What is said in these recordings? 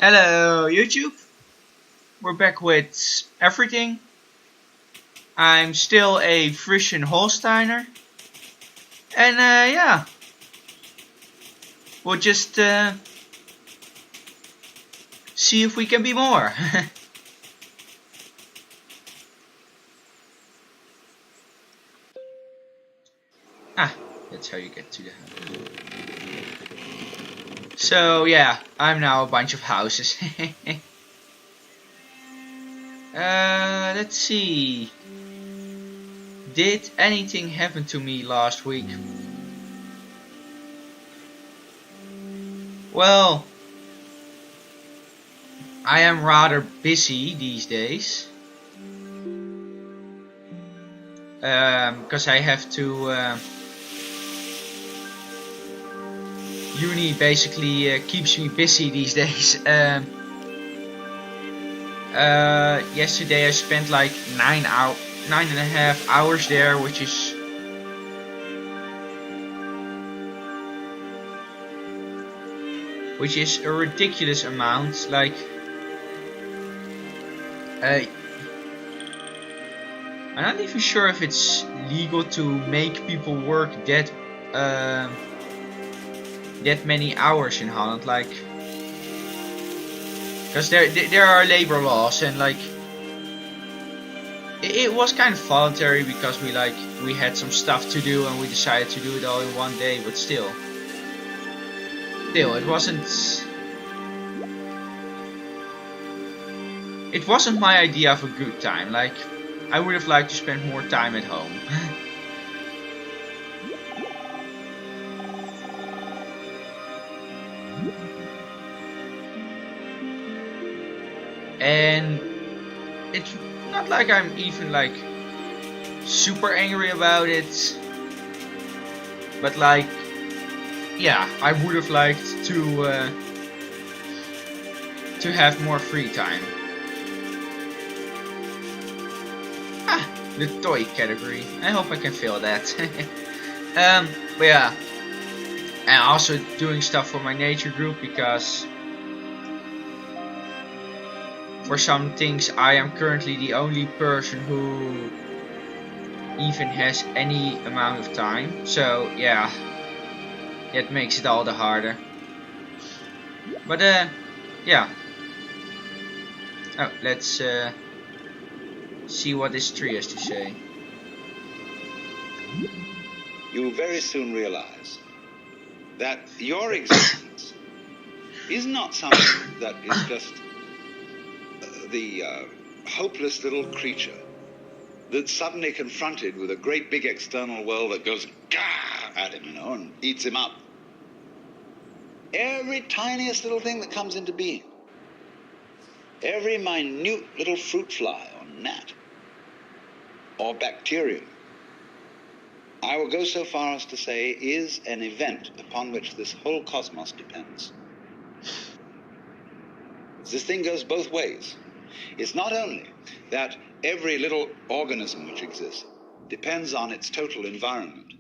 Hello YouTube, we're back with everything. I'm still a Frisian Holsteiner, and yeah, we'll just see if we can be more. That's how you get to the house. So yeah, I'm now a bunch of houses. Let's see. Did anything happen to me last week? Well, I am rather busy these days. Because I have to uni basically keeps me busy these days. Yesterday I spent like 9.5 hours there, which is a ridiculous amount. Like, I'm not even sure if it's legal to make people work that many hours in Holland, like, because there are labor laws, and like it was kind of voluntary because we had some stuff to do and we decided to do it all in one day, but still it wasn't my idea of a good time. Like, I would have liked to spend more time at home. And it's not like I'm even like super angry about it, but like, yeah, I would have liked to have more free time. The toy category. I hope I can fill that. But yeah, and also doing stuff for my nature group, because for some things I am currently the only person who even has any amount of time. So yeah, that makes it all the harder. But yeah. Oh, let's see what this tree has to say. You very soon realize that your existence is not something that is just the hopeless little creature that's suddenly confronted with a great big external world that goes gah at him, and eats him up. Every tiniest little thing that comes into being, every minute little fruit fly or gnat or bacterium, I will go so far as to say, is an event upon which this whole cosmos depends. This thing goes both ways. It's not only that every little organism which exists depends on its total environment.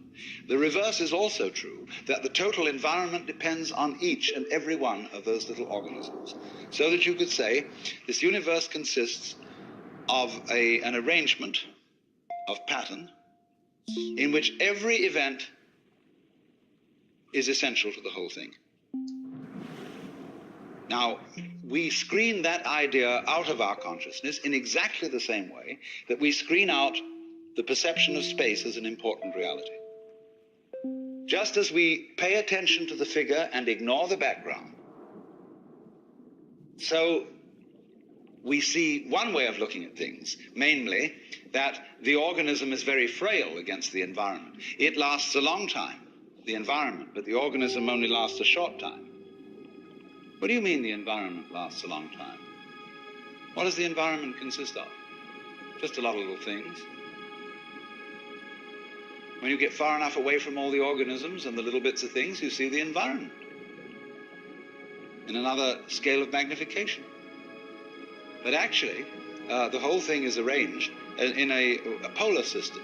The reverse is also true, that the total environment depends on each and every one of those little organisms. So that you could say this universe consists of an arrangement of pattern in which every event is essential to the whole thing. Now, we screen that idea out of our consciousness in exactly the same way that we screen out the perception of space as an important reality. Just as we pay attention to the figure and ignore the background, so we see one way of looking at things, mainly that the organism is very frail against the environment. It lasts a long time, the environment, but the organism only lasts a short time. What do you mean the environment lasts a long time? What does the environment consist of? Just a lot of little things. When you get far enough away from all the organisms and the little bits of things, you see the environment in another scale of magnification. But actually, the whole thing is arranged in a polar system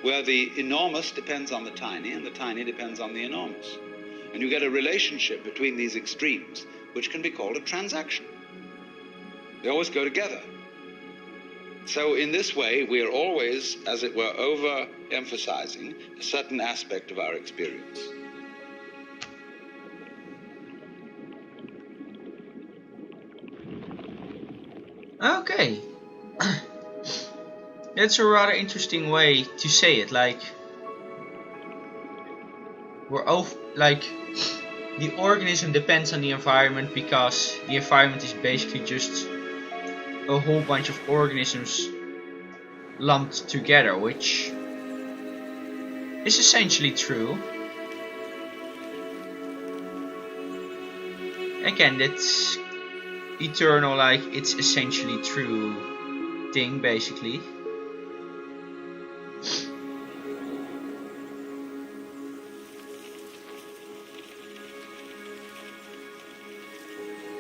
where the enormous depends on the tiny and the tiny depends on the enormous. And you get a relationship between these extremes which can be called a transaction. They always go together. So in this way, we are always, as it were, over-emphasizing a certain aspect of our experience. Okay. That's a rather interesting way to say it. Like, the organism depends on the environment because the environment is basically just a whole bunch of organisms lumped together, which is essentially true. Again, that's eternal, like it's essentially true thing, basically.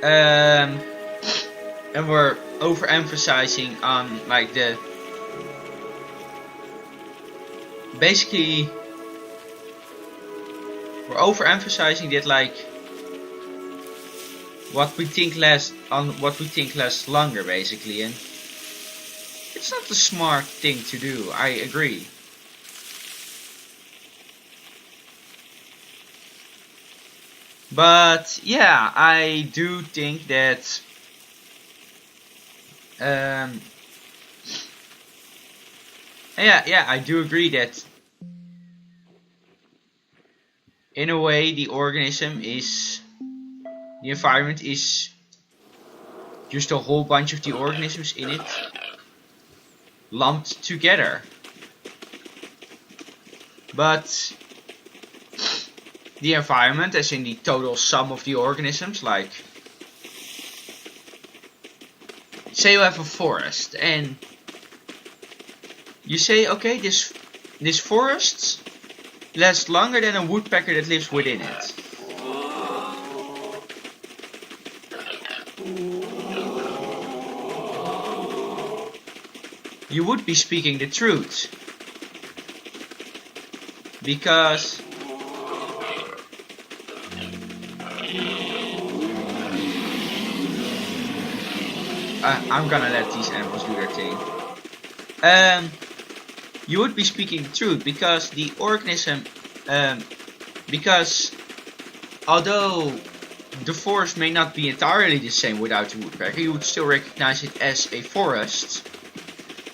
And we're overemphasizing on like basically we're overemphasizing that, like what we think lasts longer, basically, and it's not a smart thing to do. I agree. But yeah, I do think that I do agree that in a way the environment is just a whole bunch of the organisms in it lumped together. But the environment, as in the total sum of the organisms, like say you have a forest and you say, okay, this forest lasts longer than a woodpecker that lives within it. You would be speaking the truth, because I'm gonna let these animals do their thing. You would be speaking the truth, because the organism, because although the forest may not be entirely the same without the woodpecker, you would still recognize it as a forest.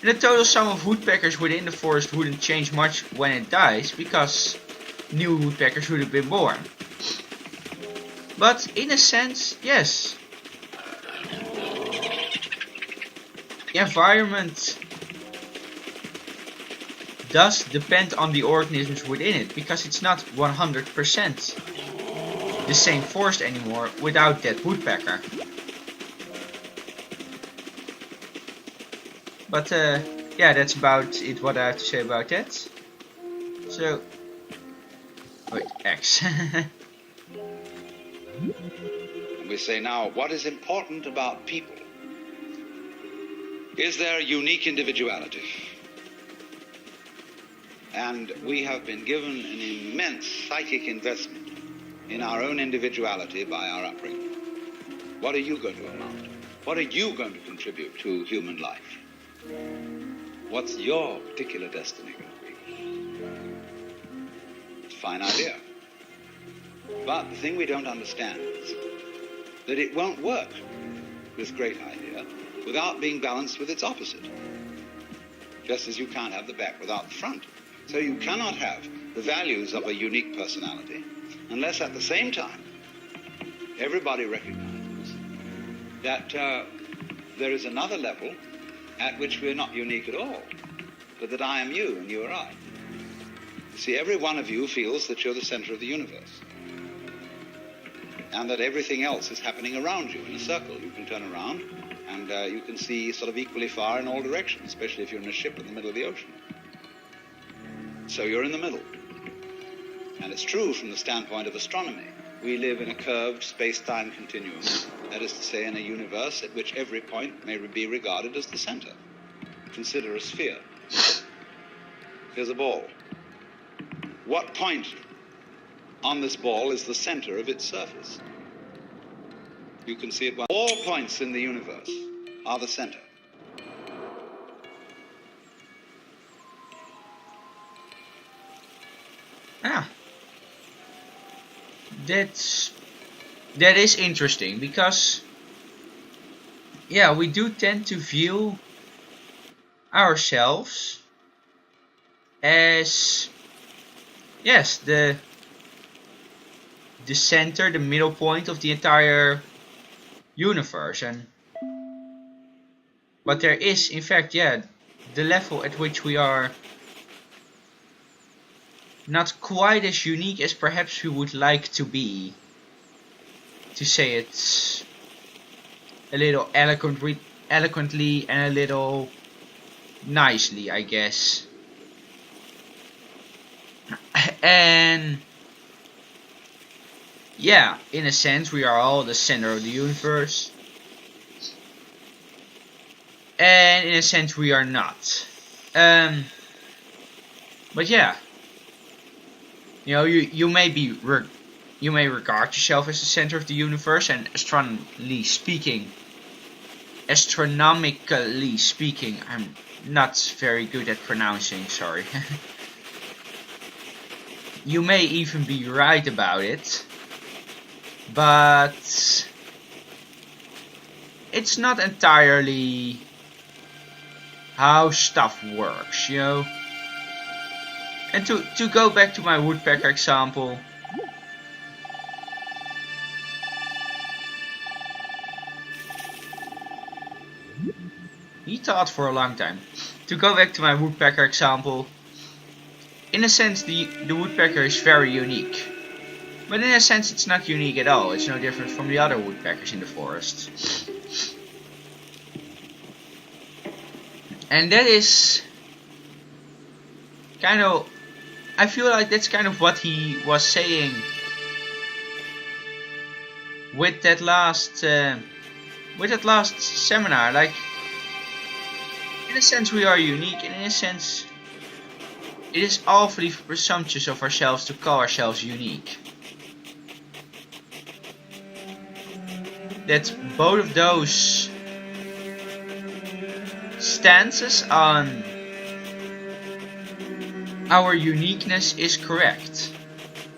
And the total sum of woodpeckers within the forest wouldn't change much when it dies, because new woodpeckers would have been born. But in a sense, yes. The environment does depend on the organisms within it, because it's not 100% the same forest anymore without that woodpecker. But yeah, that's about it, what I have to say about that. So, wait, X. We say now, what is important about people is their unique individuality. And we have been given an immense psychic investment in our own individuality by our upbringing. What are you going to amount? What are you going to contribute to human life? What's your particular destiny going to be? It's a fine idea. But the thing we don't understand is that it won't work, this great idea, without being balanced with its opposite. Just as you can't have the back without the front. So you cannot have the values of a unique personality unless at the same time everybody recognizes that there is another level at which we're not unique at all, but that I am you and you are I. You see, every one of you feels that you're the center of the universe, and that everything else is happening around you in a circle. You can turn around and you can see sort of equally far in all directions, especially if you're in a ship in the middle of the ocean. So you're in the middle. And it's true from the standpoint of astronomy. We live in a curved space-time continuum, that is to say, in a universe at which every point may be regarded as the center. Consider a sphere. Here's a ball. What point on this ball is the center of its surface? You can see it well. All points in the universe are the center. Ah, that is interesting because yeah, we do tend to view ourselves as yes, the center, the middle point of the entire universe, and but there is in fact, yeah, the level at which we are not quite as unique as perhaps we would like to be, to say it a little eloquently and a little nicely, I guess. And yeah, in a sense we are all the center of the universe, and in a sense we are not. But yeah, you know, you may regard yourself as the center of the universe, and astronomically speaking, I'm not very good at pronouncing, sorry. You may even be right about it, but it's not entirely how stuff works, you know. And to go back to my woodpecker example, he thought for a long time. To go back to my woodpecker example, in a sense the woodpecker is very unique. But in a sense it's not unique at all. It's no different from the other woodpeckers in the forest. And that is kind of, I feel like that's kind of what he was saying with that last seminar. Like, in a sense we are unique, and in a sense it is awfully presumptuous of ourselves to call ourselves unique. That both of those stances on our uniqueness is correct.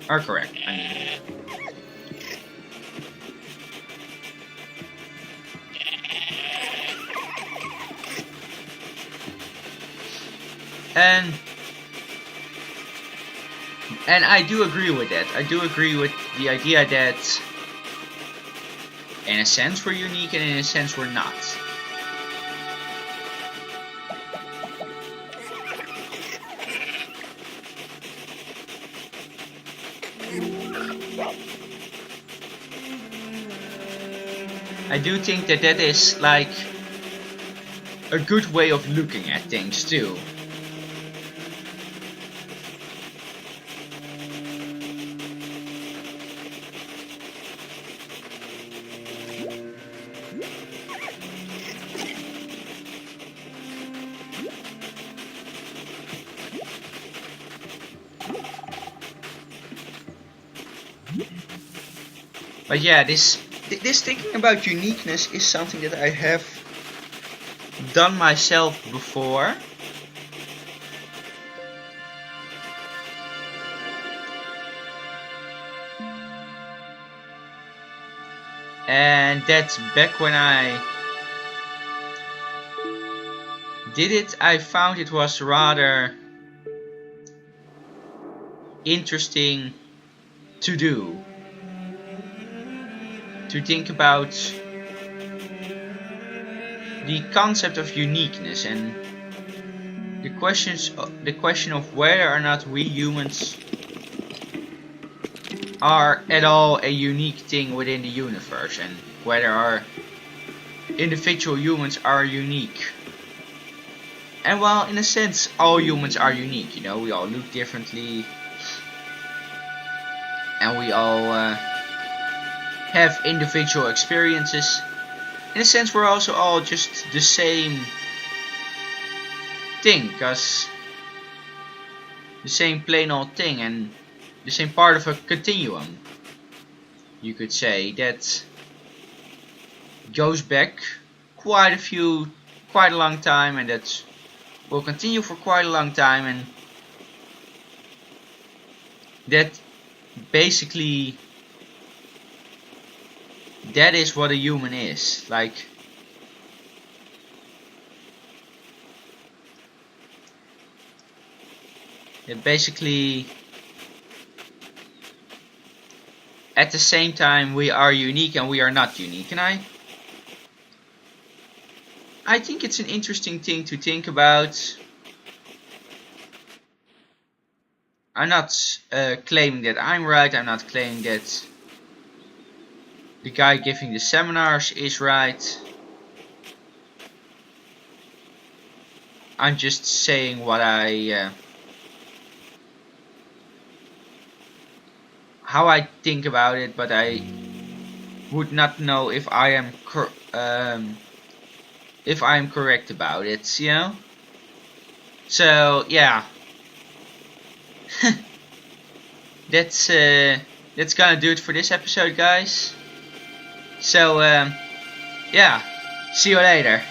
Are correct, I mean. And I do agree with that. I do agree with the idea that in a sense we're unique and in a sense we're not. I do think that that is like a good way of looking at things too. But yeah, this thinking about uniqueness is something that I have done myself before. And that's back when I did it. I found it was rather interesting to do. To think about the concept of uniqueness and the question of whether or not we humans are at all a unique thing within the universe, and whether our individual humans are unique. And while in a sense all humans are unique, you know, we all look differently, and we all have individual experiences. In a sense we're also all just the same thing, because the same plain old thing and the same part of a continuum. You could say that goes back quite a long time, and that will continue for quite a long time, and that basically that is what a human is. Like, that basically at the same time we are unique and we are not unique, and I think it's an interesting thing to think about. I'm not claiming that I'm right. I'm not claiming that the guy giving the seminars is right. I'm just saying what how I think about it, but I would not know if I am correct about it, you know? So yeah. That's gonna do it for this episode, guys. So yeah, see you later.